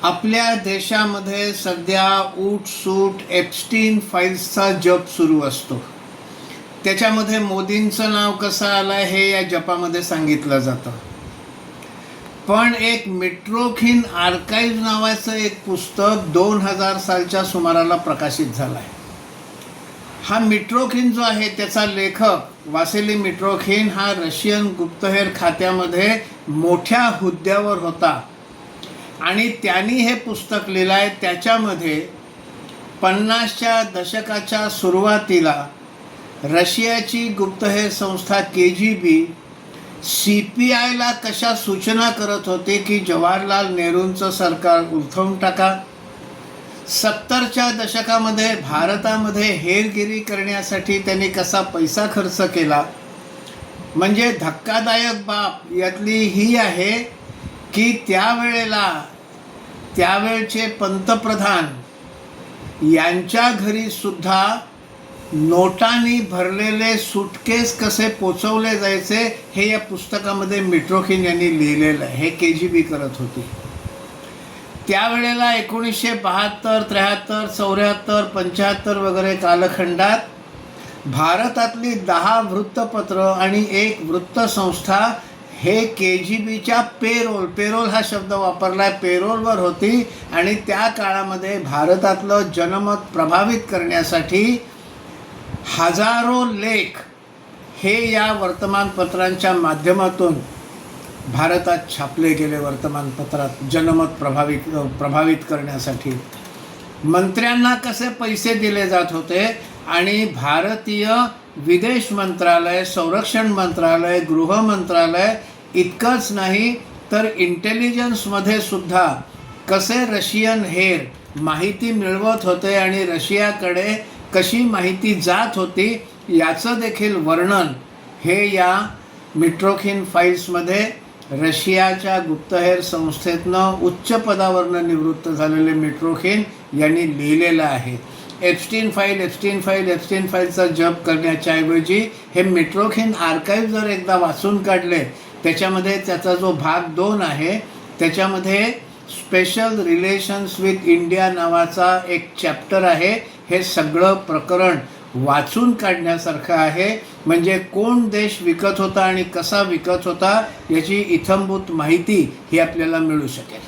आपल्या देशामध्ये सध्या उठसूट एप्स्टीन फाईल्सचा जप सुरू असतो. त्याच्यामध्ये मोदींचं नाव कसं आलं हे या जपामध्ये सांगितलं जातं. पण एक मिट्रोखिन आर्काइव्ह नावाचं एक पुस्तक 2000 सालच्या सुमाराला प्रकाशित झालं आहे. हा मिट्रोखिन जो आहे त्याचा लेखक वासिली मिट्रोखिन हा रशियन गुप्तहेर खात्यामध्ये मोठ्या हुद्द्यावर होता आणि त्यांनी हे पुस्तक लिहिलं आहे. त्याच्यामध्ये 50च्या दशकाच्या सुरुवातीला रशियाची गुप्तहेर संस्था KGB CPIला कशा सूचना करत होते की जवाहरलाल नेहरूंचं सरकार उलथवून टाका. 70च्या दशकामध्ये भारतामध्ये हेरगिरी करण्यासाठी त्यांनी कसा पैसा खर्च केला. म्हणजे धक्कादायक बाब यातली ही आहे की त्यावेळचे पंतप्रधान यांच्या घरी सुद्धा नोटांनी भरलेले सुटकेस कसे पोचवले जायचे हे या पुस्तकामध्ये मिट्रोखिन यांनी लिहिलेलं आहे. हे KGB करत होती. त्यावेळेला 1972, 73, 74, 75 वगैरे कालखंडात भारतातली 10 वृत्तपत्र आणि 1 वृत्तसंस्था हे KGBच्या पेरोल हा शब्द वापरला पेरोलवर होती. आणि त्या काळामध्ये भारतातलं जनमत प्रभावित करण्यासाठी हजारो लेख हे या वर्तमानपत्रांच्या माध्यमातून भारतात छापले गेले. वर्तमानपत्रात जनमत प्रभावित करण्यासाठी मंत्र्यांना कसे पैसे दिले जात होते आणि भारतीय विदेश मंत्रालय, संरक्षण मंत्रालय, गृह मंत्रालय इतकंच नाही तर इंटेलिजन्समध्ये सुद्धा कसे रशियन हेर माहिती मिळवत होते आणि रशियाकडे कशी माहिती जात होती याचं देखील वर्णन हे या मिट्रोखिन फाईल्समध्ये रशियाच्या गुप्तहेर संस्थेतनं उच्च पदावरनं निवृत्त झालेले मिट्रोखिन यांनी लिहिलेलं आहे. एप्स्टीन फाईलचा जप करण्याच्या ऐवजी हे मिट्रोखिन आर्काइव्ह जर एकदा वाचून काढले त्याच्यामध्ये त्याचा जो भाग 2 आहे त्याच्यामध्ये स्पेशल रिलेशन्स विथ इंडिया नावाचा एक चॅप्टर आहे. हे सगळं प्रकरण वाचून काढण्यासारखं आहे. म्हणजे कोण देश विकत होता आणि कसा विकत होता याची इत्थंभूत माहिती ही आपल्याला मिळू शकेल.